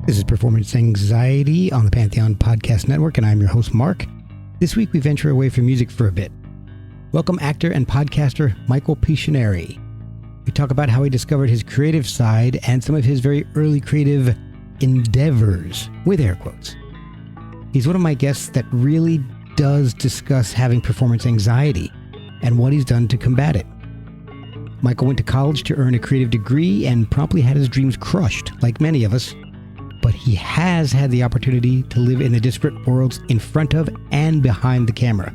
This is Performance Anxiety on the Pantheon Podcast Network, and I'm your host, Mark. This week, we venture away from music for a bit. Welcome actor and podcaster Michael Pisciuneri. We talk about how he discovered his creative side and some of his very early creative endeavors, with air quotes. He's one of my guests that really does discuss having performance anxiety and what he's done to combat it. Michael went to college to earn a creative degree and promptly had his dreams crushed, like many of us. But he has had the opportunity to live in the disparate worlds in front of and behind the camera.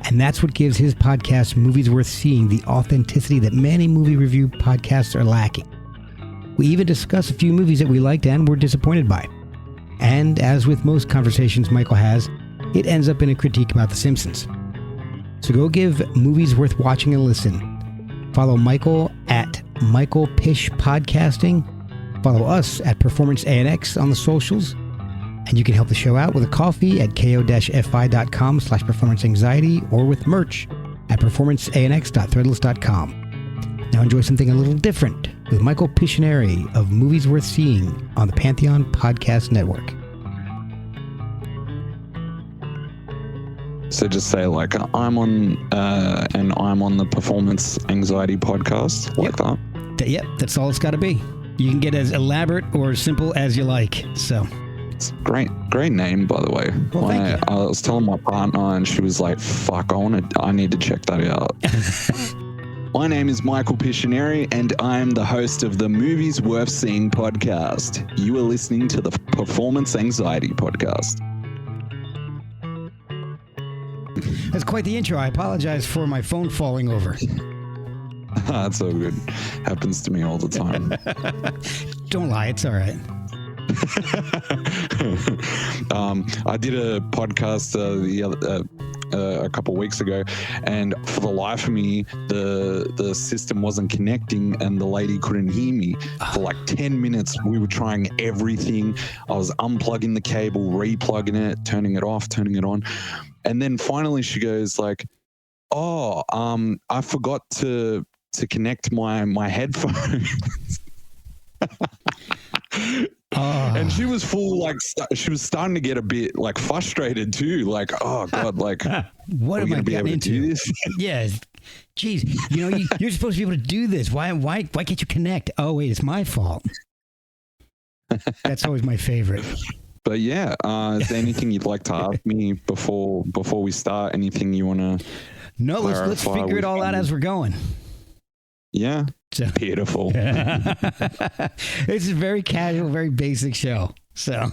And that's what gives his podcast, Movies Worth Seeing, the authenticity that many movie review podcasts are lacking. We even discuss a few movies that we liked and were disappointed by. And as with most conversations Michael has, it ends up in a critique about The Simpsons. So go give Movies Worth Watching a listen. Follow Michael at Michael Pish Podcasting. Follow us at Performance ANX on the socials. And you can help the show out with a coffee at ko-fi.com/performanceanxiety or with merch at performanceanx.threadless.com. Now enjoy something a little different with Michael Pisciuneri of Movies Worth Seeing on the Pantheon Podcast Network. So just say like, I'm on the Performance Anxiety Podcast, like that. Yep, that's all it's got to be. You can get as elaborate or simple as you like. So, it's a great name, by the way. Well, thank you. I was telling my partner, and she was like, "Fuck, I need to check that out." My name is Michael Pisciuneri, and I'm the host of the Movies Worth Seeing podcast. You are listening to the Performance Anxiety Podcast. That's quite the intro. I apologize for my phone falling over. That's so good. Happens to me all the time. Don't lie. It's all right. I did a podcast a couple of weeks ago, and for the life of me, the system wasn't connecting, and the lady couldn't hear me for like 10 minutes. We were trying everything. I was unplugging the cable, replugging it, turning it off, turning it on, and then finally she goes like, "Oh, I forgot to connect my headphones." And she was she was starting to get a bit like frustrated too, like, oh god, like what am I getting into? Yeah, geez, you're supposed to be able to do this. Why can't you connect? Oh wait, it's my fault. That's always my favorite. But yeah, is there anything you'd like to ask me before we start? Anything you want to? No, let's figure it all out as we're going. Yeah. So. Beautiful. It's a very casual, very basic show. So.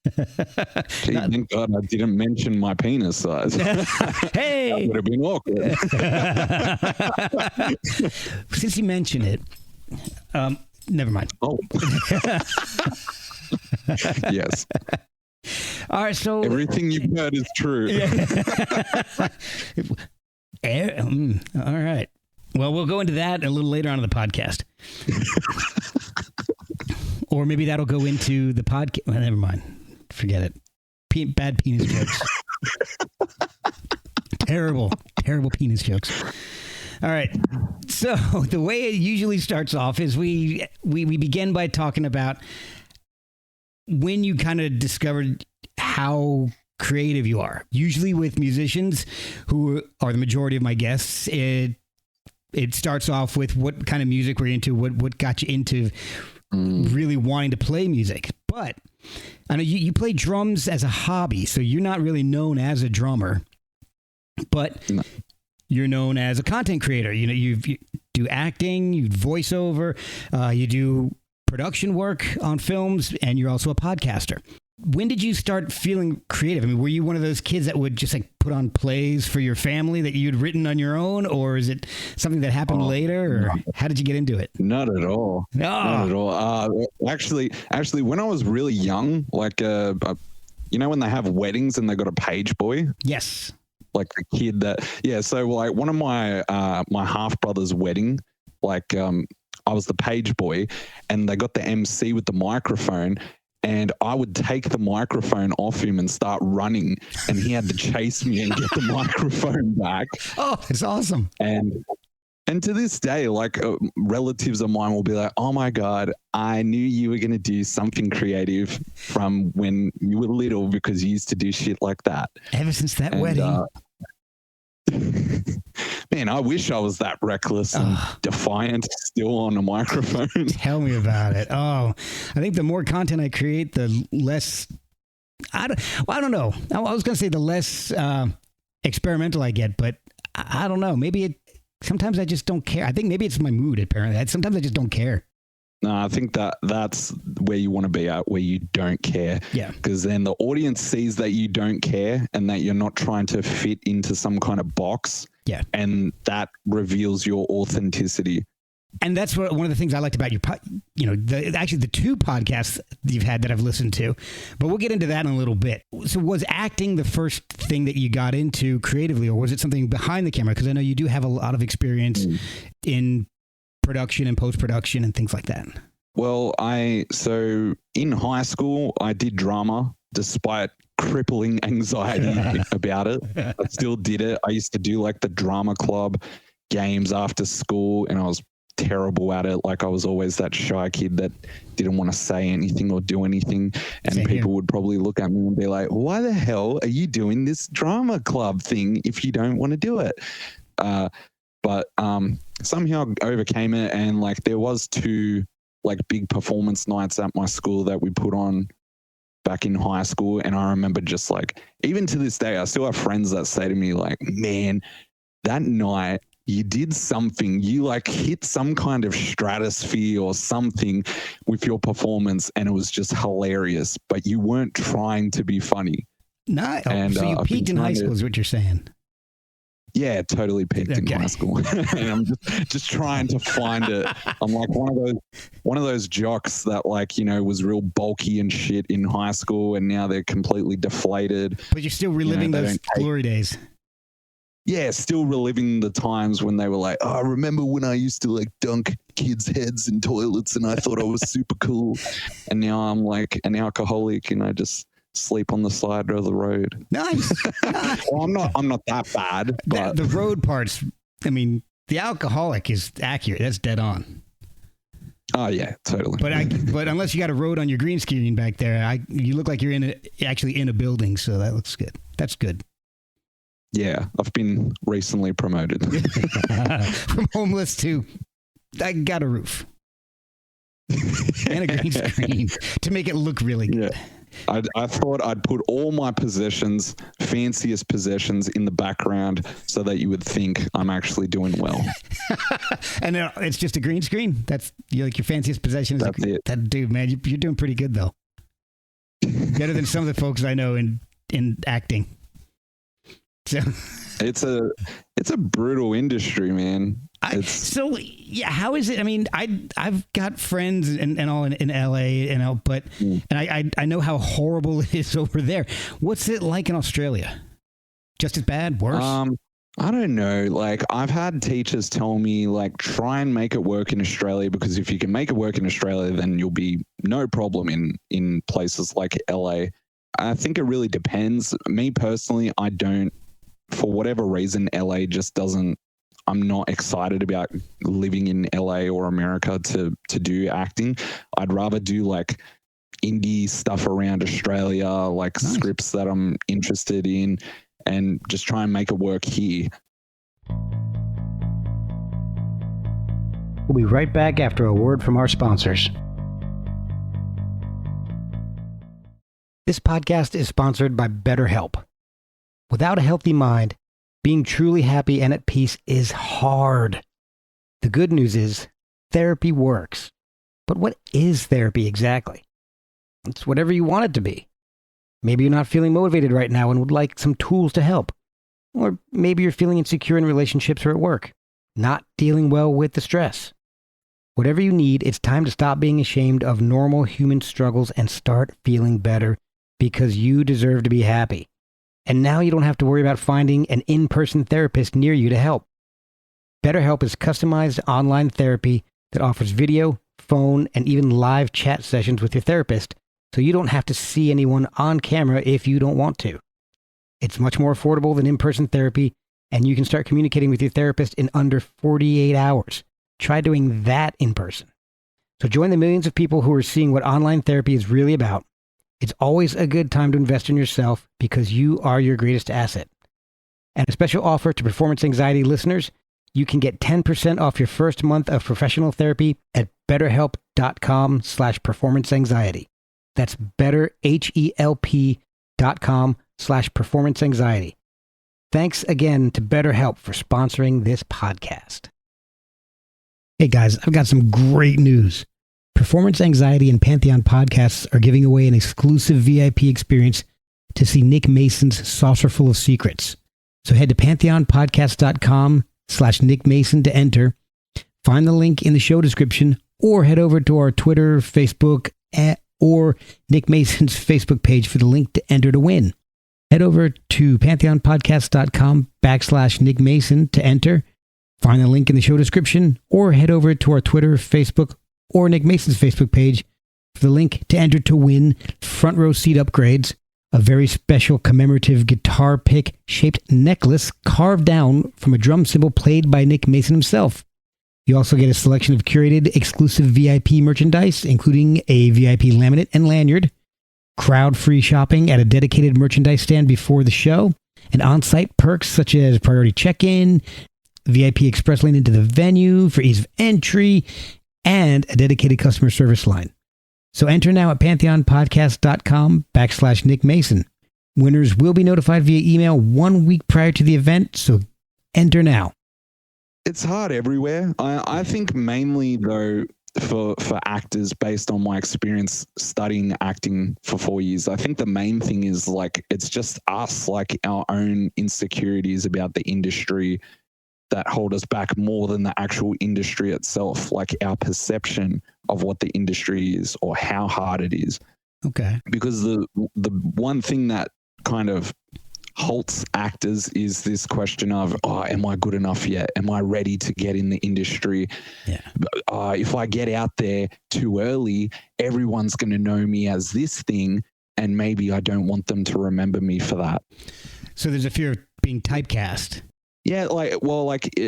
Gee, thank God I didn't mention my penis size. Hey! That would have been awkward. Since you mentioned it, never mind. Oh. Yes. All right, so. Everything you've heard is true. All right. Well, we'll go into that a little later on in the podcast. Or maybe that'll go into the podcast. Well, never mind. Forget it. Bad penis jokes. Terrible penis jokes. All right. So the way it usually starts off is we begin by talking about when you kind of discovered how creative you are. Usually with musicians, who are the majority of my guests, it starts off with what kind of music we're into, what got you into really wanting to play music. But I know you play drums as a hobby, so you're not really known as a drummer, but you're known as a content creator. You do acting, you voiceover, you do production work on films, and you're also a podcaster. When did you start feeling creative? I mean, were you one of those kids that would just like put on plays for your family that you'd written on your own, or is it something that happened later, or no. How did you get into it? Not at all. No. Not at all. Actually, when I was really young, like, when they have weddings and they got a page boy? Yes. Like the kid that, yeah. So like one of my half brother's wedding, like, I was the page boy, and they got the MC with the microphone. And I would take the microphone off him and start running, and he had to chase me and get the microphone back. Oh, it's awesome. And And to this day, like relatives of mine will be like, "Oh my God, I knew you were going to do something creative from when you were little because you used to do shit like that." Ever since that wedding. Man, I wish I was that reckless and defiant still on a microphone. Tell me about it. Oh, I think the more content I create, the less, I don't know. I was going to say the less experimental I get, but I don't know. Maybe sometimes I just don't care. I think maybe it's my mood, apparently. Sometimes I just don't care. No, I think that's where you want to be at, where you don't care. Yeah. Because then the audience sees that you don't care and that you're not trying to fit into some kind of box. Yeah. And that reveals your authenticity. And that's one of the things I liked about your, actually the two podcasts you've had that I've listened to, but we'll get into that in a little bit. So was acting the first thing that you got into creatively, or was it something behind the camera? Because I know you do have a lot of experience in production and post-production and things like that. Well, so in high school, I did drama despite crippling anxiety about it. I still did it. I used to do like the drama club games after school, and I was terrible at it. Like I was always that shy kid that didn't want to say anything or do anything. And Same people here. would probably look at me and be like, "Why the hell are you doing this drama club thing if you don't want to do it?" But somehow I overcame it. And like there was 2 like big performance nights at my school that we put on back in high school. And I remember just like, even to this day, I still have friends that say to me like, "Man, that night you did something, you like hit some kind of stratosphere or something with your performance, and it was just hilarious, but you weren't trying to be funny." Nice. And, so you I've peaked been in high trying school is what you're saying. Yeah, totally peaked in high school. And I'm just trying to find it. I'm like one of those jocks that like, was real bulky and shit in high school, and now they're completely deflated. But you're still reliving those glory days. Yeah, still reliving the times when they were like, "Oh, I remember when I used to like dunk kids' heads in toilets and I thought I was super cool." And now I'm like an alcoholic and I just sleep on the side of the road. Nice. Well, I'm not that bad. But the road parts, I mean, the alcoholic is accurate. That's dead on. Oh yeah, totally. But unless you got a road on your green screen back there, you look like you're actually in a building, so that looks good. That's good. Yeah, I've been recently promoted. From homeless to I got a roof and a green screen to make it look really good. Yeah. I thought I'd put all my possessions, fanciest possessions, in the background so that you would think I'm actually doing well. And it's just a green screen? That's like your fanciest possession? That's it. That dude, man, you're doing pretty good, though. Better than some of the folks I know in acting. So it's a brutal industry, man. So yeah, how is it? I mean, I've got friends and all in LA, but and I know how horrible it is over there. What's it like in Australia? Just as bad? Worse? I don't know. Like I've had teachers tell me like try and make it work in Australia, because if you can make it work in Australia, then you'll be no problem in places like LA. I think it really depends. Me personally, I don't. For whatever reason, LA just doesn't. I'm not excited about living in LA or America to do acting. I'd rather do like indie stuff around Australia, like Nice. Scripts that I'm interested in, and just try and make it work here. We'll be right back after a word from our sponsors. This podcast is sponsored by BetterHelp. Without a healthy mind, being truly happy and at peace is hard. The good news is therapy works. But what is therapy exactly? It's whatever you want it to be. Maybe you're not feeling motivated right now and would like some tools to help. Or maybe you're feeling insecure in relationships or at work, not dealing well with the stress. Whatever you need, it's time to stop being ashamed of normal human struggles and start feeling better, because you deserve to be happy. And now you don't have to worry about finding an in-person therapist near you to help. BetterHelp is customized online therapy that offers video, phone, and even live chat sessions with your therapist, so you don't have to see anyone on camera if you don't want to. It's much more affordable than in-person therapy, and you can start communicating with your therapist in under 48 hours. Try doing that in person. So join the millions of people who are seeing what online therapy is really about. It's always a good time to invest in yourself because you are your greatest asset. And a special offer to Performance Anxiety listeners, you can get 10% off your first month of professional therapy at betterhelp.com/performanceanxiety. That's betterhelp.com/performanceanxiety. Thanks again to BetterHelp for sponsoring this podcast. Hey guys, I've got some great news. Performance Anxiety and Pantheon Podcasts are giving away an exclusive VIP experience to see Nick Mason's Saucerful of Secrets. So head to pantheonpodcast.com/Nick Mason to enter. Find the link in the show description or head over to our Twitter, Facebook, or Nick Mason's Facebook page for the link to enter to win. Head over to pantheonpodcast.com/Nick Mason to enter. Find the link in the show description or head over to our Twitter, Facebook, or Nick Mason's Facebook page for the link to enter to win front row seat upgrades, a very special commemorative guitar pick shaped necklace carved down from a drum cymbal played by Nick Mason himself. You also get a selection of curated exclusive VIP merchandise, including a VIP laminate and lanyard, crowd-free shopping at a dedicated merchandise stand before the show, and on-site perks such as priority check-in, VIP express lane into the venue for ease of entry, and a dedicated customer service line. So enter now at pantheonpodcast.com/Nick Mason. Winners will be notified via email 1 week prior to the event, so enter now. It's hard everywhere. I think mainly though for actors, based on my experience studying acting for 4 years, I think the main thing is like it's just us, like our own insecurities about the industry that hold us back more than the actual industry itself, like our perception of what the industry is or how hard it is. Okay. Because the one thing that kind of halts actors is this question of, am I good enough yet? Am I ready to get in the industry? Yeah. If I get out there too early, everyone's going to know me as this thing, and maybe I don't want them to remember me for that. So there's a fear of being typecast. Yeah,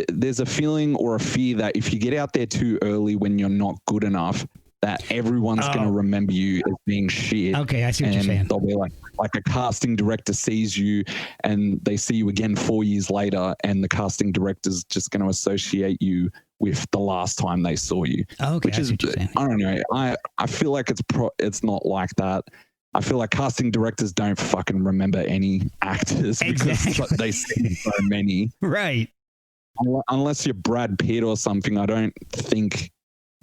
there's a feeling or a fear that if you get out there too early when you're not good enough, that everyone's going to remember you as being shit. Okay, I see what you're saying. They'll be like a casting director sees you and they see you again 4 years later, and the casting director's just going to associate you with the last time they saw you. Okay, which is, I don't know. I feel like it's not like that. I feel like casting directors don't fucking remember any actors because they see so many. Right. Unless you're Brad Pitt or something, I don't think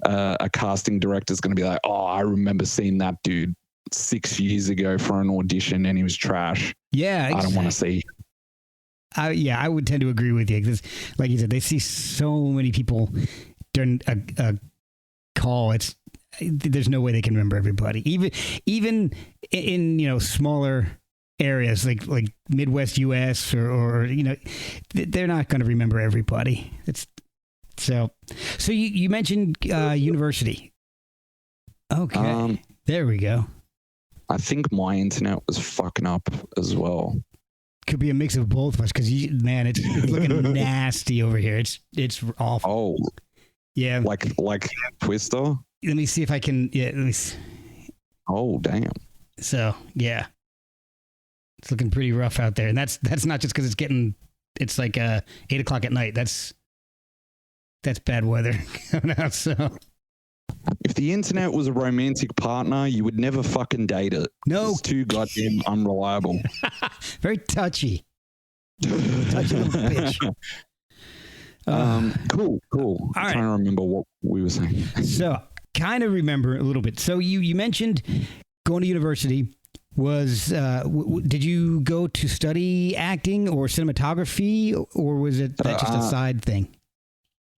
a casting director is going to be like, I remember seeing that dude 6 years ago for an audition and he was trash. Yeah. Exactly. I don't want to see. I would tend to agree with you because, like you said, they see so many people during a call. There's no way they can remember everybody. Even in smaller areas like Midwest US or they're not going to remember everybody. So you mentioned university. Okay, there we go. I think my internet was fucking up as well. Could be a mix of both of us because it's looking nasty over here. It's awful. Oh, yeah, like Twister. Let me see if I can. Yeah, let me see. Oh, damn. So yeah, it's looking pretty rough out there, and that's not just because it's like 8 o'clock at night. That's bad weather coming out. So if the internet was a romantic partner, you would never fucking date it. No, it's too goddamn unreliable. Very touchy. Touchy little bitch. Cool. I'm trying to remember what we were saying. So, kind of remember a little bit. So, you mentioned going to university. Did you go to study acting or cinematography, or was it just a side thing?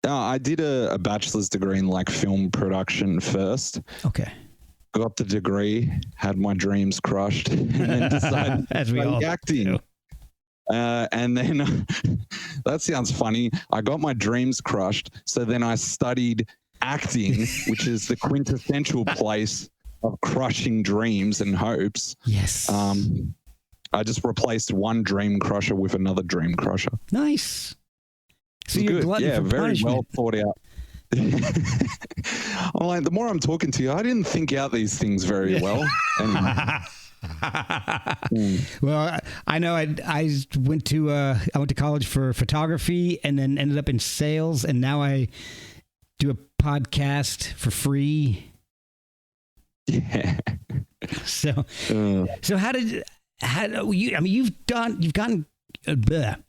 I did a bachelor's degree in film production first. Okay. Got the degree, had my dreams crushed, and then decided to study acting. And then that sounds funny. I got my dreams crushed. So then I studied acting, which is the quintessential place of crushing dreams and hopes. Yes. I just replaced one dream crusher with another dream crusher. Nice. So It's you're good. glutton Yeah, for very punishment. well thought out. I'm like, the more I'm talking to you, I didn't think out these things very well. Anyway. Well, I know I went to college for photography and then ended up in sales, and now I do a podcast for free. Yeah. So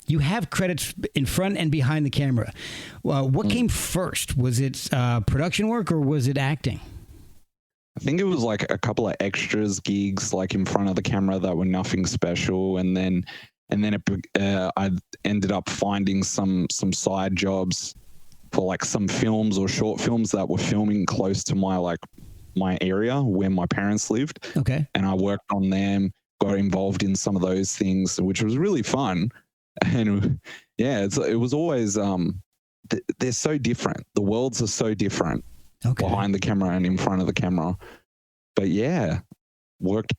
you have credits in front and behind the camera. Well, what came first? Was it production work or was it acting? I think it was like a couple of extras gigs, like in front of the camera, that were nothing special, and then I ended up finding some side jobs for like some films or short films that were filming close to my area where my parents lived. Okay, and I worked on them, got involved in some of those things, which was really fun. And yeah, it was always they're so different. The worlds are so different. Okay. Behind the camera and in front of the camera. But yeah, working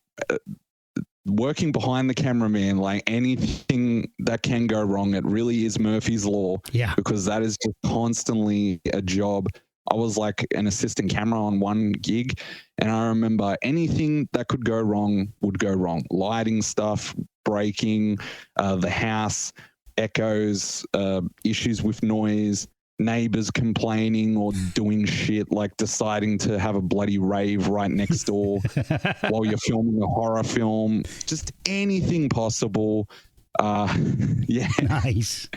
behind the camera, man, like anything that can go wrong, it really is Murphy's Law. Yeah. Because that is just constantly a job. I was like an assistant camera on one gig, and I remember anything that could go wrong would go wrong. Lighting stuff, breaking, the house, echoes, issues with noise, neighbors complaining or doing shit, like deciding to have a bloody rave right next door while you're filming a horror film, just anything possible. Yeah. Nice.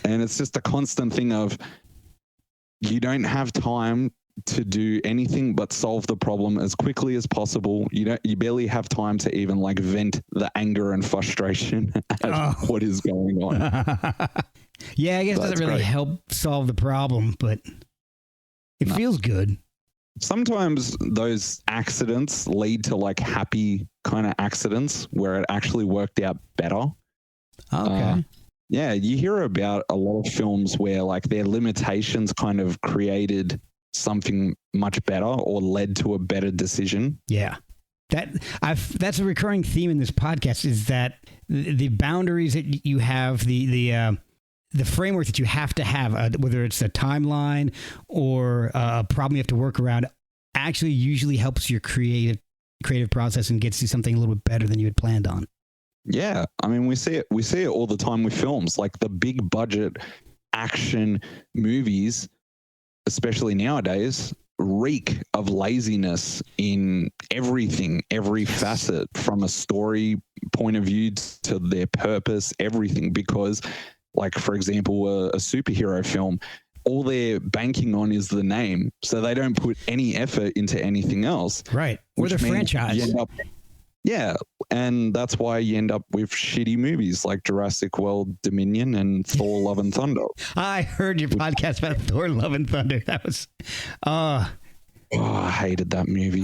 And it's just a constant thing of you don't have time to do anything but solve the problem as quickly as possible. You barely have time to even like vent the anger and frustration at what is going on. Yeah, I guess it doesn't really help solve the problem, but it feels good. Sometimes those accidents lead to like happy kind of accidents where it actually worked out better. Okay. Yeah, you hear about a lot of films where like their limitations kind of created something much better or led to a better decision. Yeah. That's a recurring theme in this podcast, is that the boundaries that you have, the framework that you have to have, whether it's a timeline or a problem you have to work around, actually usually helps your creative process and gets you something a little bit better than you had planned on. Yeah, I mean, we see it all the time with films, like the big budget action movies, especially nowadays, reek of laziness in everything, every facet, from a story point of view to their purpose, everything. Because, like, for example, a superhero film, all they're banking on is the name, so they don't put any effort into anything else. Right. Or the franchise. Yeah, and that's why you end up with shitty movies like Jurassic World Dominion and Thor Love and Thunder. I heard your podcast about Thor Love and Thunder. That was... I hated that movie.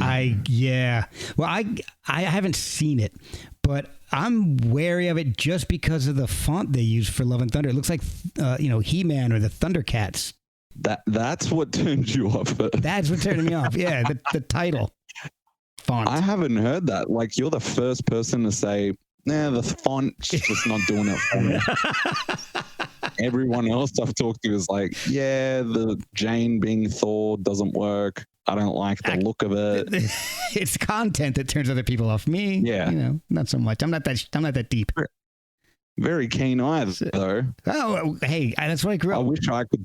Well, I haven't seen it, but I'm wary of it just because of the font they use for Love and Thunder. It looks like, He-Man or the Thundercats. That's what turns you off. That's what turned me off. Yeah, the title. Font. I haven't heard that. Like, you're the first person to say, the font's just not doing it for me. Everyone else I've talked to is like, the Jane being Thor doesn't work. I don't like the look of it. It's content that turns other people off. Me, not so much. I'm not that deep. Very keen eyes, though. Oh, hey, that's what I grew up. I wish I could.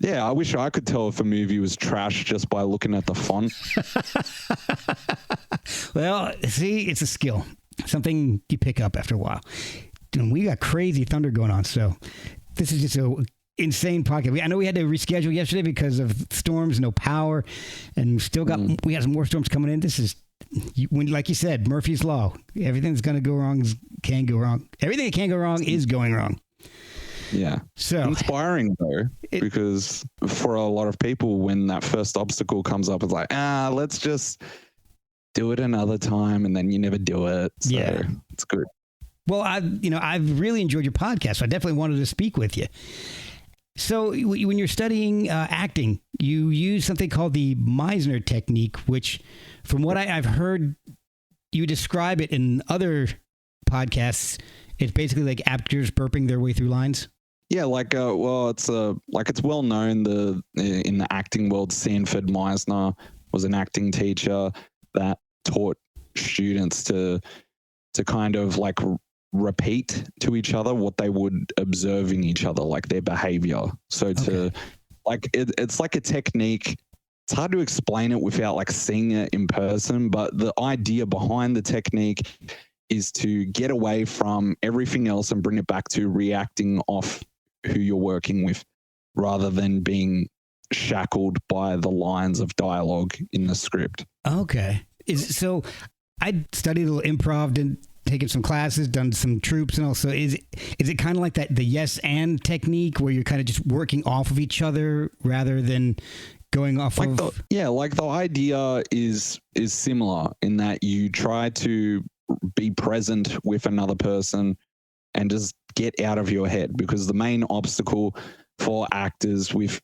Yeah, I wish I could tell if a movie was trash just by looking at the font. Well, see, it's a skill. Something you pick up after a while. And we got crazy thunder going on, so this is just an insane podcast. I know we had to reschedule yesterday because of storms, no power, and we got some more storms coming in. This is, like you said, Murphy's Law. Everything that's going to go wrong can go wrong. Everything that can go wrong is going wrong. Yeah. So inspiring though, because for a lot of people, when that first obstacle comes up, it's like, let's just do it another time, and then you never do it. So it's good. Well, I've really enjoyed your podcast. So I definitely wanted to speak with you. So when you're studying acting, you use something called the Meisner Technique, which, from what I've heard, you describe it in other podcasts. It's basically like actors burping their way through lines. Yeah, it's well known in the acting world. Sanford Meisner was an acting teacher that taught students to kind of like repeat to each other what they would observe in each other, like their behavior. So it's like a technique. It's hard to explain it without like seeing it in person, but the idea behind the technique is to get away from everything else and bring it back to reacting off who you're working with rather than being shackled by the lines of dialogue in the script. Okay. So I studied a little improv and taken some classes, done some troops, and also is it kind of like that, the yes and technique where you're kind of just working off of each other rather than going off like of... the idea is similar in that you try to be present with another person and just get out of your head, because the main obstacle for actors with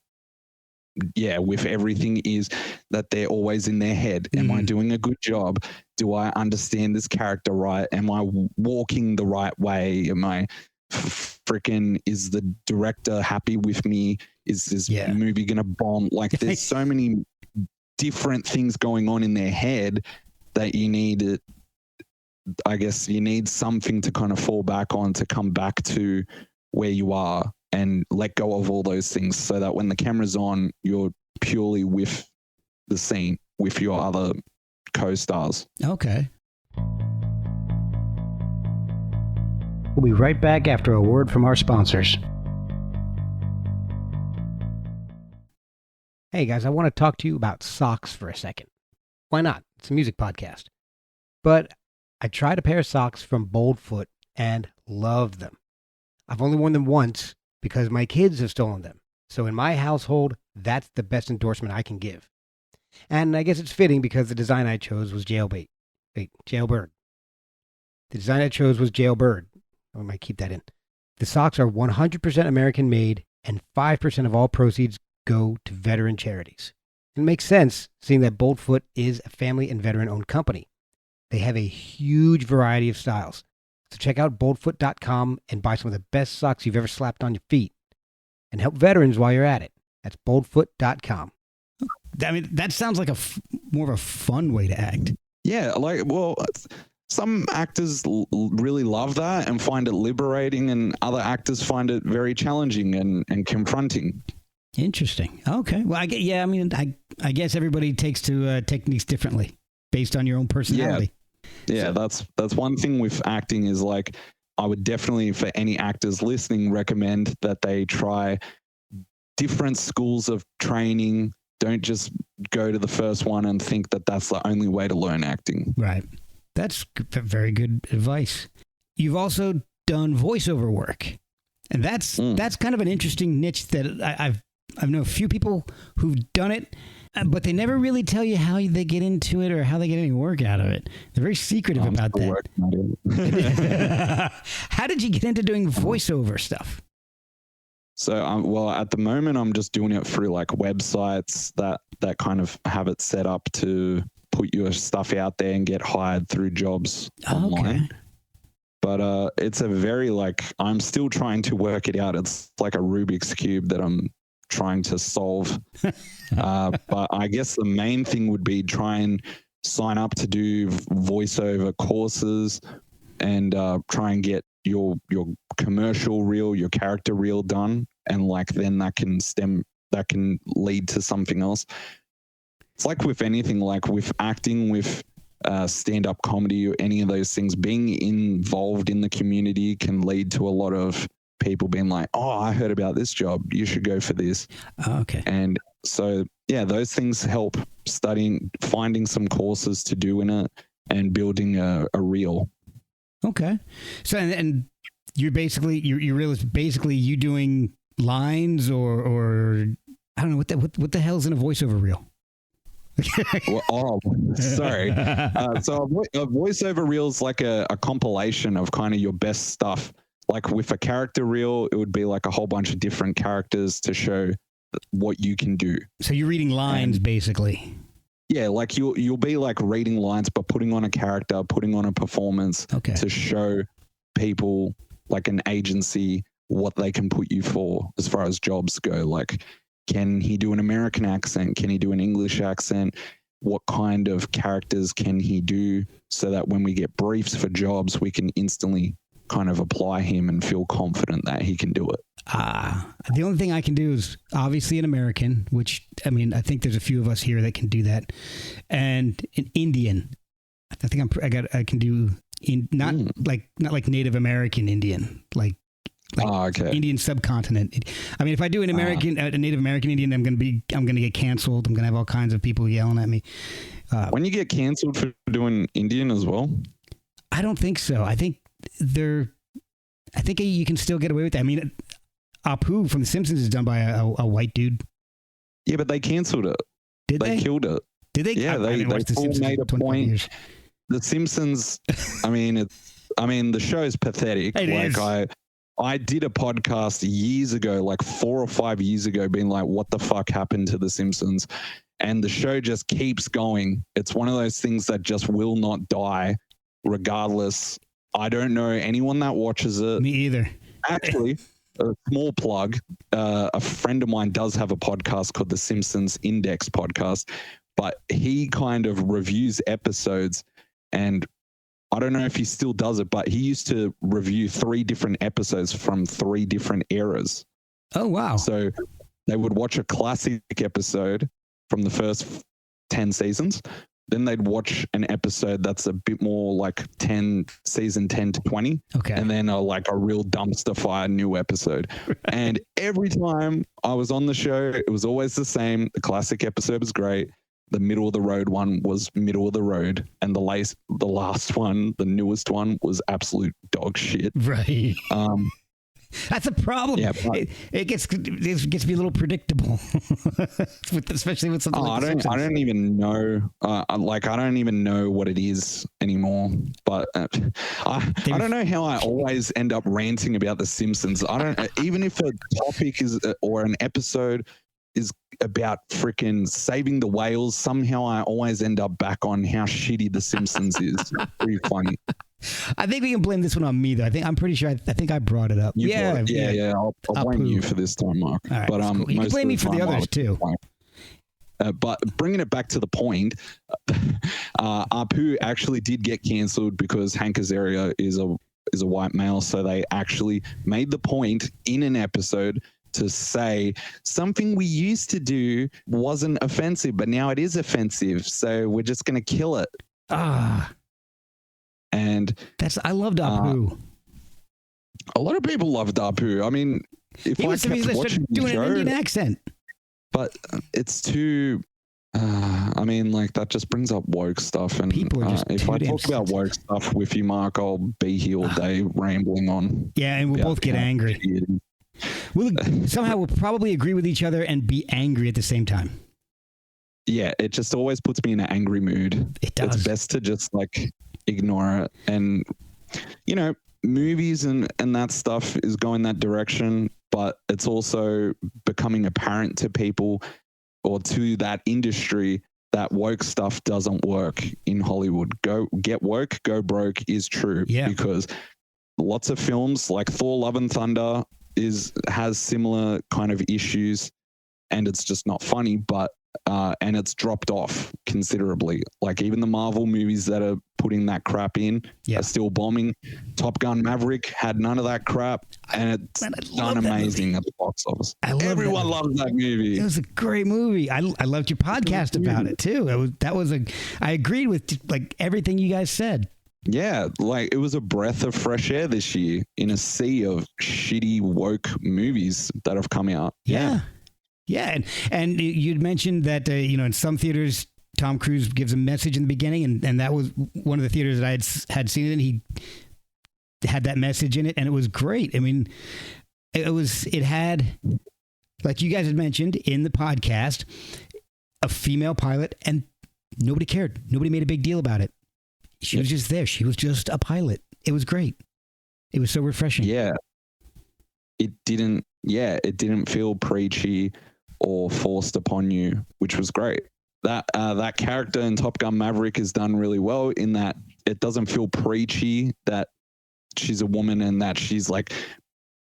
everything is that they're always in their head. Am I doing a good job? Do I understand this character right? Am I walking the right way? Am I is the director happy with me? Is this movie going to bomb? Like there's so many different things going on in their head that you need something to kind of fall back on to come back to where you are and let go of all those things so that when the camera's on, you're purely with the scene, with your other co-stars. Okay. We'll be right back after a word from our sponsors. Hey guys, I want to talk to you about socks for a second. Why not? It's a music podcast. But I tried a pair of socks from Boldfoot and loved them. I've only worn them once because my kids have stolen them. So in my household, that's the best endorsement I can give. And I guess it's fitting because the design I chose was Jailbird. The design I chose was Jailbird. I might keep that in. The socks are 100% American made, and 5% of all proceeds go to veteran charities. It makes sense, seeing that Boldfoot is a family and veteran-owned company. They have a huge variety of styles. So check out boldfoot.com and buy some of the best socks you've ever slapped on your feet. And help veterans while you're at it. That's boldfoot.com. I mean, that sounds like more of a fun way to act. Yeah, some actors really love that and find it liberating, and other actors find it very challenging and confronting. Interesting. Okay. Well, I guess everybody takes to techniques differently based on your own personality. Yeah, so that's one thing with acting is like, I would definitely, for any actors listening, recommend that they try different schools of training. Don't just go to the first one and think that that's the only way to learn acting. Right. That's very good advice. You've also done voiceover work, and that's kind of an interesting niche that I've known a few people who've done it, but they never really tell you how they get into it or how they get any work out of it. They're very secretive about that. How did you get into doing voiceover stuff? So, at the moment, I'm just doing it through like websites that kind of have it set up to put your stuff out there and get hired through jobs online. Okay. But it's a very I'm still trying to work it out. It's like a Rubik's Cube that I'm trying to solve. But I guess the main thing would be try and sign up to do voiceover courses and try and get your commercial reel, your character reel done. And then that can lead to something else. It's like with anything, like with acting, with stand-up comedy, or any of those things, being involved in the community can lead to a lot of people being like, oh, I heard about this job. You should go for this. Okay. And so, those things help finding some courses to do in it and building a reel. Okay. So, and you're basically, your reel is basically you doing lines or I don't know, what the hell's in a voiceover reel? Sorry. So a voiceover reel is like a compilation of kind of your best stuff. Like with a character reel, it would be like a whole bunch of different characters to show what you can do. So you're reading lines, basically. Yeah, like you'll be like reading lines, but putting on a character, putting on a performance to show people, like an agency, what they can put you for as far as jobs go. Like, can he do an American accent? Can he do an English accent? What kind of characters can he do so that when we get briefs for jobs, we can instantly kind of apply him and feel confident that he can do it. The only thing I can do is obviously an American, which, I mean, I think there's a few of us here that can do that, and an Indian. I think I can do not like Native American Indian, like Indian subcontinent. I mean, if I do an American, a Native American Indian, I'm gonna get canceled. I'm gonna have all kinds of people yelling at me. When you get canceled for doing Indian as well? I don't think so. I think you can still get away with that. I mean, Apu from The Simpsons is done by a white dude. Yeah, but they canceled it. Did they? They killed it. Did they? Yeah, they all made a point. Years. The Simpsons. I mean, the show is pathetic. It is. I did a podcast years ago, like 4 or 5 years ago, being like, what the fuck happened to The Simpsons? And the show just keeps going. It's one of those things that just will not die, regardless. I don't know anyone that watches it. Me either. Actually, a small plug. A friend of mine does have a podcast called the Simpsons Index Podcast, but he kind of reviews episodes, and I don't know if he still does it, but he used to review 3 different episodes from 3 different eras. Oh, wow. So they would watch a classic episode from the first 10 seasons. Then they'd watch an episode that's a bit more like season 10 to 20. Okay. And then a real dumpster fire new episode. Right. And every time I was on the show, it was always the same. The classic episode was great. The middle of the road one was middle of the road. And the last one, the newest one, was absolute dog shit. Right. That's a problem. Yeah, it gets to be a little predictable, especially with something like Simpsons. I don't even know. I don't even know what it is anymore. But I don't know how I always end up ranting about The Simpsons. I don't even if a topic is or an episode is about freaking saving the whales. Somehow I always end up back on how shitty The Simpsons is. Pretty funny. I think we can blame this one on me, though. I'm pretty sure. I think I brought it up. Yeah. I'll blame you for this time, Mark. All right, but cool. You can blame me for the others too. But bringing it back to the point, Apu actually did get cancelled because Hank Azaria is a white male. So they actually made the point in an episode to say something we used to do wasn't offensive, but now it is offensive. So we're just going to kill it. And I loved Apu. A lot of people loved Apu. I mean, if I kept watching the show, an Indian accent, but it's too. That just brings up woke stuff. And people are just if I talk about woke stuff with you, Mark, I'll be here all day rambling on. Yeah, and we'll both get angry. Somehow we'll probably agree with each other and be angry at the same time. Yeah, it just always puts me in an angry mood. It does. It's best to just ignore it. And, movies and that stuff is going that direction, but it's also becoming apparent to people or to that industry that woke stuff doesn't work in Hollywood. Go get woke, go broke is true. Yeah. Because lots of films like Thor: Love and Thunder has similar kind of issues, and it's just not funny, but and it's dropped off considerably. Like even the Marvel movies that are putting that crap in are still bombing. Top Gun Maverick had none of that crap, and it's done amazing at the box office. Everyone loves that movie. It was a great movie. I loved your podcast about it too. I agreed with everything you guys said. Yeah, it was a breath of fresh air this year in a sea of shitty woke movies that have come out. Yeah. Yeah, and you'd mentioned that in some theaters Tom Cruise gives a message in the beginning, and that was one of the theaters that I had seen it, and he had that message in it, and it was great. I mean, it had, like you guys had mentioned in the podcast, a female pilot, and nobody cared. Nobody made a big deal about it. She was just there. She was just a pilot. It was great. It was so refreshing. Yeah. It didn't feel preachy or forced upon you, which was great. that character in Top Gun Maverick is done really well in that it doesn't feel preachy that she's a woman and that she's like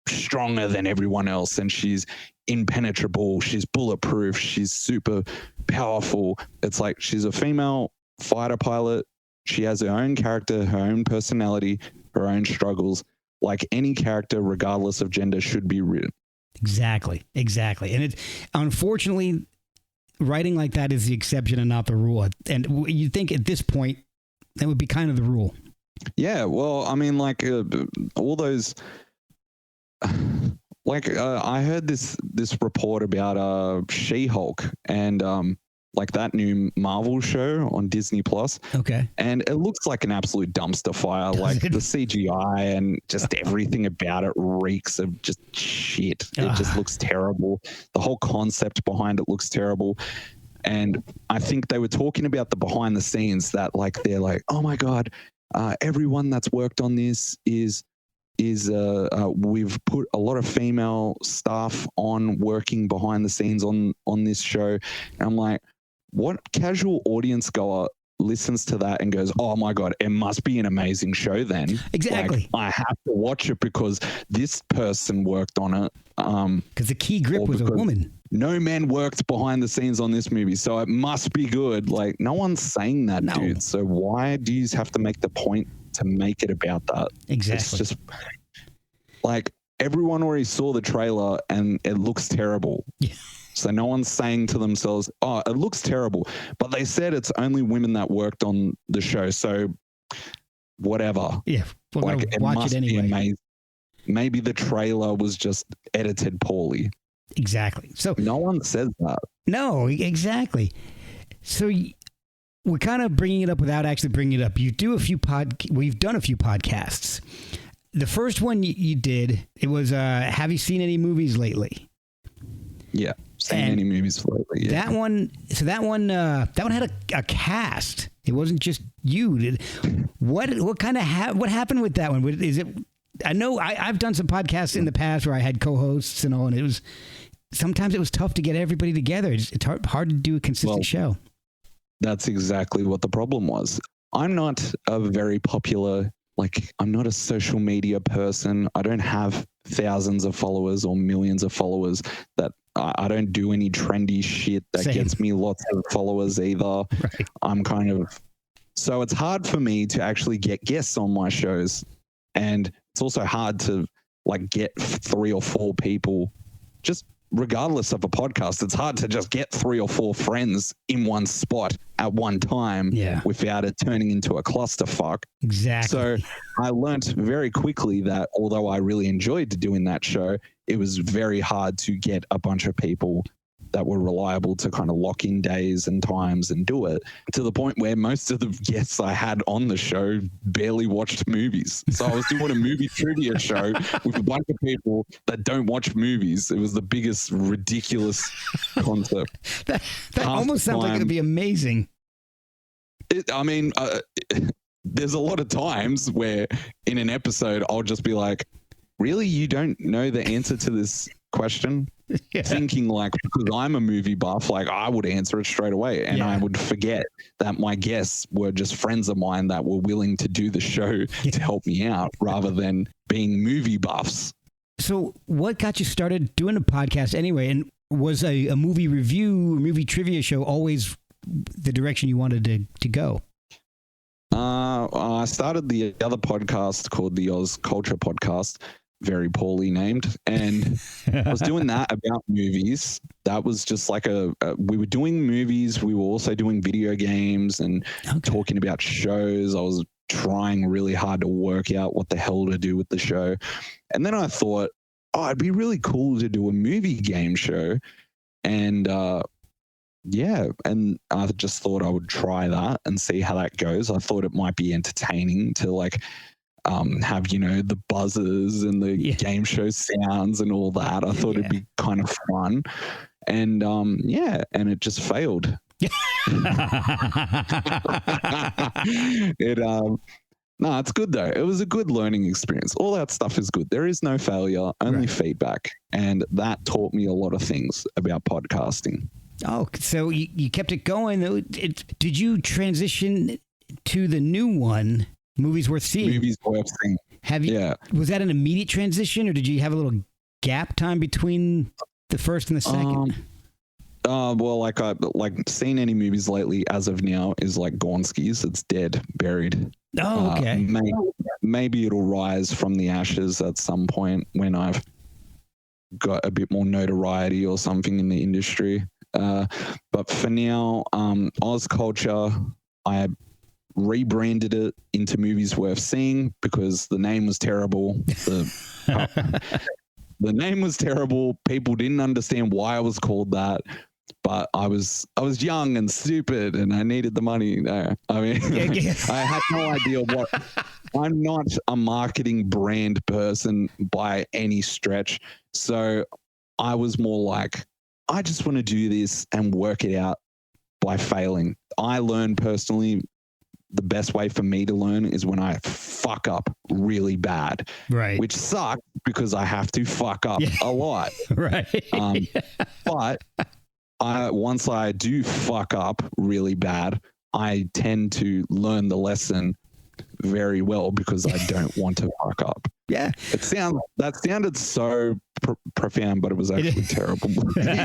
stronger than everyone else and she's impenetrable, she's bulletproof, she's super powerful. It's like she's a female fighter pilot. She has her own character, her own personality, her own struggles, like any character, regardless of gender, should be written. Exactly. And it's unfortunately, writing like that is the exception and not the rule. And you think at this point, that would be kind of the rule. Yeah, well, I mean, like all those, I heard this report about She-Hulk and like that new Marvel show on Disney Plus. Okay. And it looks like an absolute dumpster fire. Like the CGI and just everything about it reeks of just shit. It just looks terrible. The whole concept behind it looks terrible. And I think they were talking about the behind the scenes that like, they're like, oh my God, everyone that's worked on this is we've put a lot of female staff on working behind the scenes on this show. And I'm like, what casual audience goer listens to that and goes, oh my God, it must be an amazing show then. Exactly. Like, I have to watch it because this person worked on it. Because the key grip was a woman. No men worked behind the scenes on this movie, so it must be good. Like, no one's saying that, dude. So why do you have to make the point to make it about that? Exactly. It's just like everyone already saw the trailer and it looks terrible. Yeah. So no one's saying to themselves, oh, it looks terrible. But they said it's only women that worked on the show. So whatever. Yeah. Like, it watch must it anyway. be amazing. Maybe the trailer was just edited poorly. Exactly. So no one says that. No, exactly. So we're kind of bringing it up without actually bringing it up. You do we've done a few podcasts. The first one you did, it was, have you seen any movies lately? Yeah. Seen any movies lately. Yeah. That one had a cast. It wasn't just you. What happened with that one? Is it, I know I've done some podcasts in the past where I had co-hosts and all, and sometimes it was tough to get everybody together. It's hard to do a consistent show. That's exactly what the problem was. I'm not a very popular, I'm not a social media person. I don't have thousands of followers or millions of followers. That I don't do any trendy shit that gets me lots of followers either. Right. So it's hard for me to actually get guests on my shows. And it's also hard to get 3 or 4 people, just regardless of a podcast. It's hard to just get 3 or 4 friends in one spot at one time without it turning into a clusterfuck. Exactly. So I learned very quickly that although I really enjoyed doing that show, it was very hard to get a bunch of people that were reliable to kind of lock in days and times and do it, to the point where most of the guests I had on the show barely watched movies. So I was doing a movie trivia show with a bunch of people that don't watch movies. It was the biggest ridiculous concept. That almost sounds like it'd be amazing. There's a lot of times where in an episode, I'll just be like, really? You don't know the answer to this question? Yeah. Thinking because I'm a movie buff, I would answer it straight away, and I would forget that my guests were just friends of mine that were willing to do the show to help me out rather than being movie buffs. So what got you started doing a podcast anyway? And was a movie review, movie trivia show always the direction you wanted to go? I started the other podcast called the Oz Culture Podcast, very poorly named, and I was doing that about movies. That was just we were doing movies, we were also doing video games and talking about shows. I was trying really hard to work out what the hell to do with the show, and then I thought, it'd be really cool to do a movie game show, and and I just thought I would try that and see how that goes. I thought it might be entertaining to have the buzzers and the game show sounds and all that. I thought it'd be kind of fun, and and it just failed. It's good though. It was a good learning experience. All that stuff is good. There is no failure, only feedback, and that taught me a lot of things about podcasting. Oh, so you kept it going. Did you transition to the new one, Movies Worth Seeing? Movies Worth Seeing. Have you? Yeah. Was that an immediate transition, or did you have a little gap time between the first and the second? Well, like seen any movies lately as of now is like Gonski's. It's dead, buried. Oh, okay. Maybe it'll rise from the ashes at some point when I've got a bit more notoriety or something in the industry. But for now, Oz Culture, I rebranded it into Movies Worth Seeing because the name was terrible. The name was terrible. People didn't understand why it was called that. But I was young and stupid, and I needed the money. No, I mean, I had no idea what. I'm not a marketing brand person by any stretch, so I was more like, I just want to do this and work it out by failing. I learned personally the best way for me to learn is when I fuck up really bad, right? Which sucks because I have to fuck up a lot, right? But once I do fuck up really bad, I tend to learn the lesson very well because I don't want to fuck up. Yeah. That sounded so profound, but it was actually terribly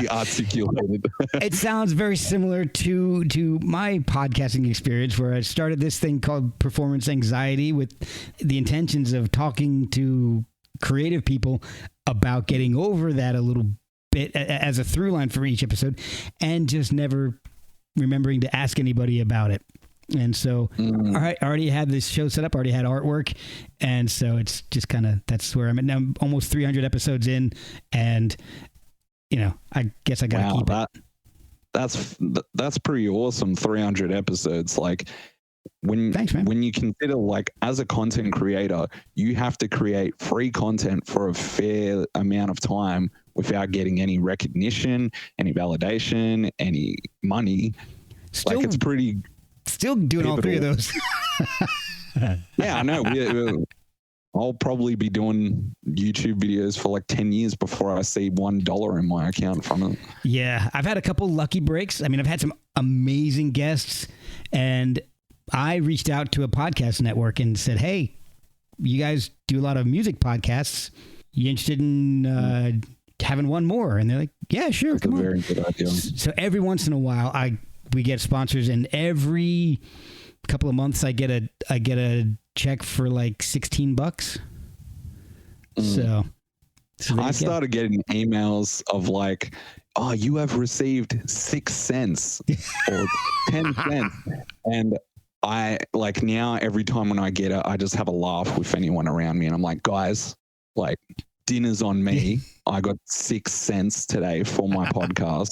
articulated. It sounds very similar to my podcasting experience where I started this thing called Performance Anxiety with the intentions of talking to creative people about getting over that a little bit as a through line for each episode, and just never remembering to ask anybody about it. And so I already had this show set up, already had artwork, and so it's just kind of, that's where I'm at now. I'm almost 300 episodes in, and I guess I gotta keep it. That's pretty awesome. 300 episodes. Like Thanks, man. When you consider, like, as a content creator, you have to create free content for a fair amount of time without getting any recognition, any validation, any money. Like, it's pretty. Still doing pivotal. All three of those. Yeah, I know. I'll probably be doing YouTube videos for like 10 years before I see $1 in my account from it. Yeah, I've had a couple lucky breaks. I mean, I've had some amazing guests, and I reached out to a podcast network and said, hey, you guys do a lot of music podcasts. You interested in having one more? And they're like, yeah, sure. That's come on. Very good idea. So every once in a while, we get sponsors, and every couple of months I get a check for like $16. So I started getting emails of like, oh, you have received 6 cents or 10 cents. And I like, now every time when I get it, I just have a laugh with anyone around me. And I'm like, guys, like, dinner's on me. I got 6 cents today for my podcast.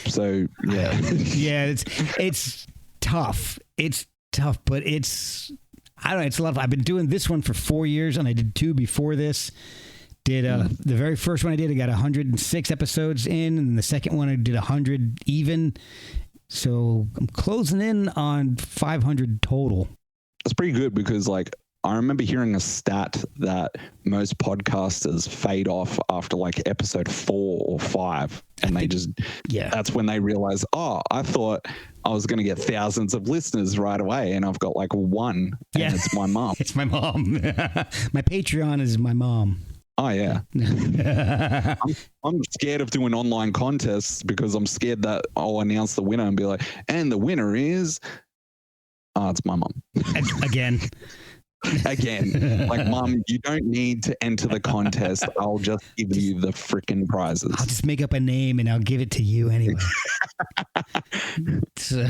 So yeah. Yeah, it's tough. It's tough, but I don't know, it's a lot. I've been doing this one for 4 years, and I did 2 before this. Did the very first one I got 106 episodes in, and the second one I did 100 even. So I'm closing in on 500 total. That's pretty good because, like, I remember hearing a stat that most podcasters fade off after like episode 4 or 5. And that's when they realize, oh, I thought I was going to get thousands of listeners right away. And I've got like 1, and it's my mom. It's my mom. My Patreon is my mom. Oh, yeah. I'm scared of doing online contests because I'm scared that I'll announce the winner and be like, and the winner is, it's my mom. Again. Like, Mom, you don't need to enter the contest. I'll just give you the freaking prizes. I'll just make up a name and I'll give it to you anyway. So,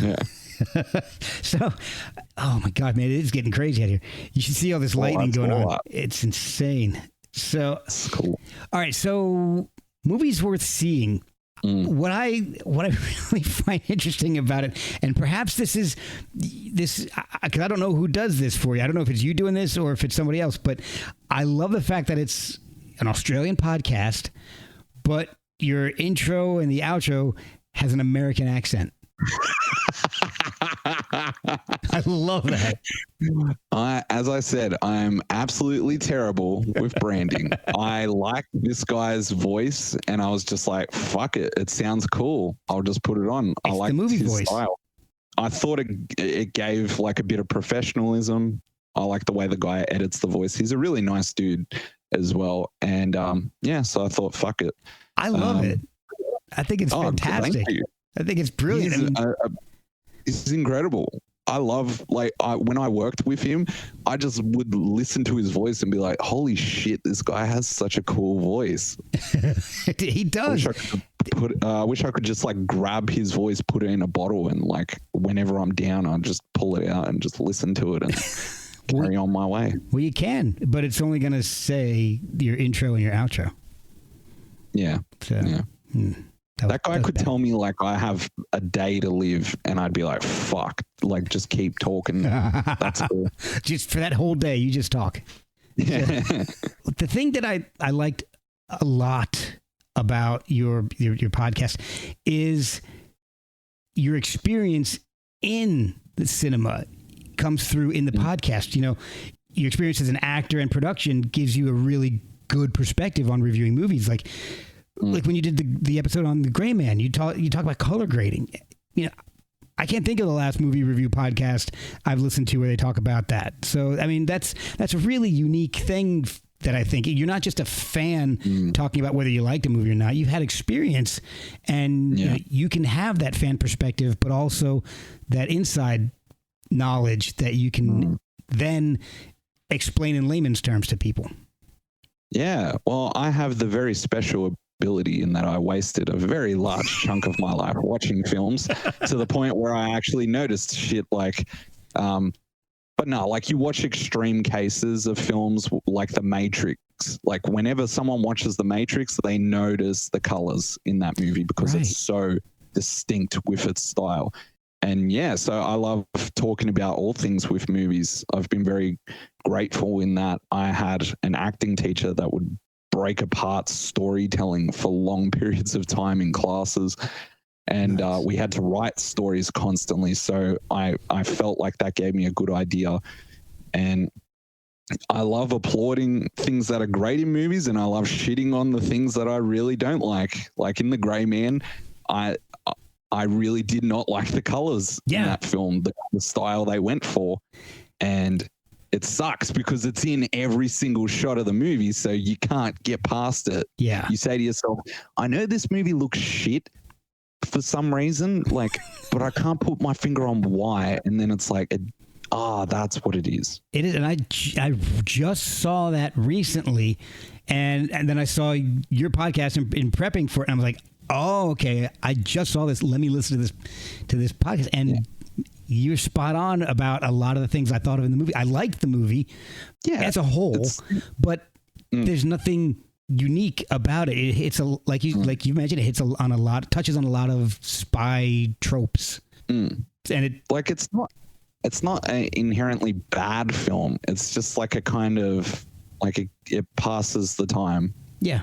oh my God, man, it is getting crazy out here. You should see all this lightning going on. It's insane. So, that's cool. All right, so Movies Worth Seeing. What I really find interesting about it, and perhaps this because I don't know who does this for you. I don't know if it's you doing this or if it's somebody else, but I love the fact that it's an Australian podcast, but your intro and the outro has an American accent. I love that. As I said, I'm absolutely terrible with branding. I like this guy's voice, and I was just like, "Fuck it, it sounds cool. I'll just put it on." I It's like the movie his voice. style. I thought it gave like a bit of professionalism. I like the way the guy edits the voice. He's a really nice dude as well, and yeah. So I thought, "Fuck it." I love it. I think it's fantastic. Thank you. I think it's brilliant. He's incredible. I love, when I worked with him, I just would listen to his voice and be like, holy shit, this guy has such a cool voice. He does. I wish I could just like grab his voice, put it in a bottle, and like whenever I'm down, I'll just pull it out and just listen to it and carry on my way. Well, you can, but it's only going to say your intro and your outro. Yeah. So, yeah. That guy could tell me like I have a day to live, and I'd be like, fuck, like just keep talking. That's cool. Just for that whole day, you just talk. Yeah. The thing that I liked a lot about your podcast is your experience in the cinema comes through in the podcast. You know, your experience as an actor and production gives you a really good perspective on reviewing movies. Like when you did the episode on The Gray Man, you talk about color grading. You know, I can't think of the last movie review podcast I've listened to where they talk about that. So, I mean, that's a really unique thing that I think you're not just a fan talking about whether you liked a movie or not. You've had experience, and you know, you can have that fan perspective, but also that inside knowledge that you can then explain in layman's terms to people. Yeah. Well, I have the very special ability in that I wasted a very large chunk of my life watching films to the point where I actually noticed shit like, but no, like you watch extreme cases of films like The Matrix. Like whenever someone watches The Matrix, they notice the colors in that movie because it's so distinct with its style. And yeah, so I love talking about all things with movies. I've been very grateful in that I had an acting teacher that would break apart storytelling for long periods of time in classes. And we had to write stories constantly. So I felt like that gave me a good idea. And I love applauding things that are great in movies, and I love shitting on the things that I really don't like. Like in The Gray Man, I really did not like the colors in that film, the style they went for. And it sucks because it's in every single shot of the movie, so you can't get past it. Yeah. You say to yourself, I know this movie looks shit for some reason, like, but I can't put my finger on why. And then it's like, that's what it is. It is. And I just saw that recently. And then I saw your podcast in prepping for it. And I was like, oh, okay, I just saw this. Let me listen to this podcast. And you're spot on about a lot of the things I thought of in the movie. I liked the movie as a whole, but there's nothing unique about it. It hits like you mentioned, it hits touches on a lot of spy tropes. And it's not an inherently bad film. It's just like a kind of like it passes the time. Yeah.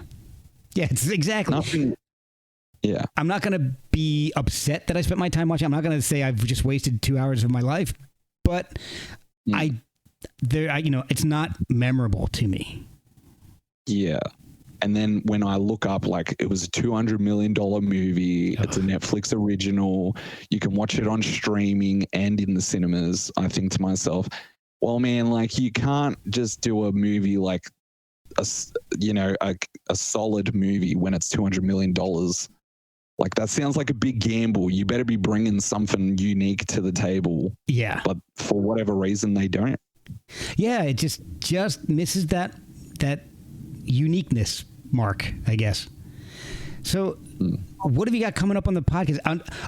Yeah, it's exactly. Nothing. Yeah. I'm not going to be upset that I spent my time watching. I'm not going to say I've just wasted 2 hours of my life, but it's not memorable to me. Yeah. And then when I look up, like, it was a $200 million movie. It's a Netflix original. You can watch it on streaming and in the cinemas. I think to myself, well, man, like, you can't just do a movie like a solid movie when it's $200 million. Like, that sounds like a big gamble. You better be bringing something unique to the table. Yeah. But for whatever reason, they don't. Yeah, it just misses that uniqueness mark, I guess. So what have you got coming up on the podcast?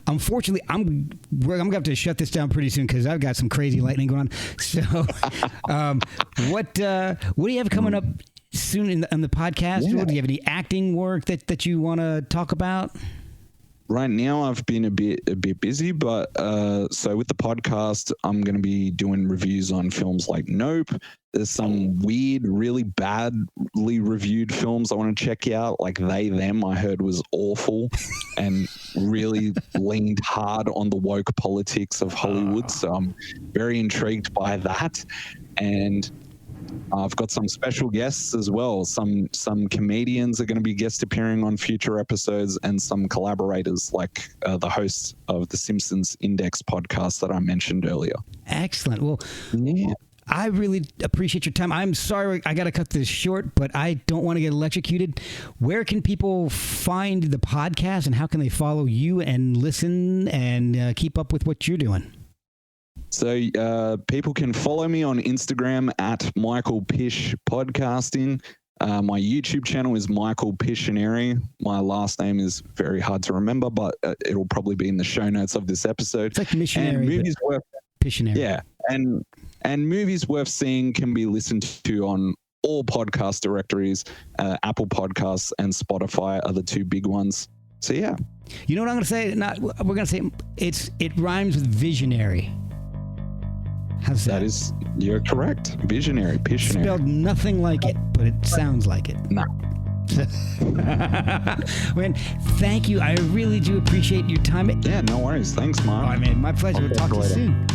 Unfortunately, I'm going to have to shut this down pretty soon because I've got some crazy lightning going on. So what do you have coming up soon on the podcast? Yeah. Do you have any acting work that you want to talk about? Right now, I've been a bit busy, but so with the podcast, I'm going to be doing reviews on films like Nope. There's some weird, really badly reviewed films I want to check out, like They, Them. I heard was awful and really leaned hard on the woke politics of Hollywood. So I'm very intrigued by that, and I've got some special guests as well. Some comedians are going to be guest appearing on future episodes, and some collaborators like the host of the Simpsons Index podcast that I mentioned earlier. Excellent. Well, yeah. I really appreciate your time. I'm sorry I got to cut this short, but I don't want to get electrocuted. Where can people find the podcast, and how can they follow you and listen and keep up with what you're doing? So people can follow me on Instagram at Michael Pish Podcasting. My YouTube channel is Michael Pisciuneri. My last name is very hard to remember, but it'll probably be in the show notes of this episode. It's like missionary, and movies worth Pisciuneri. Yeah, and movies worth seeing can be listened to on all podcast directories. Apple Podcasts and Spotify are the two big ones. So yeah, you know what I'm going to say? We're going to say it rhymes with visionary. How's that? That is, you're correct. Visionary, Pisciuneri. Spelled nothing like it, but it sounds like it. No. Man, thank you. I really do appreciate your time. Yeah, no worries. Thanks, Mark. All right, man. My pleasure. We'll talk to you soon.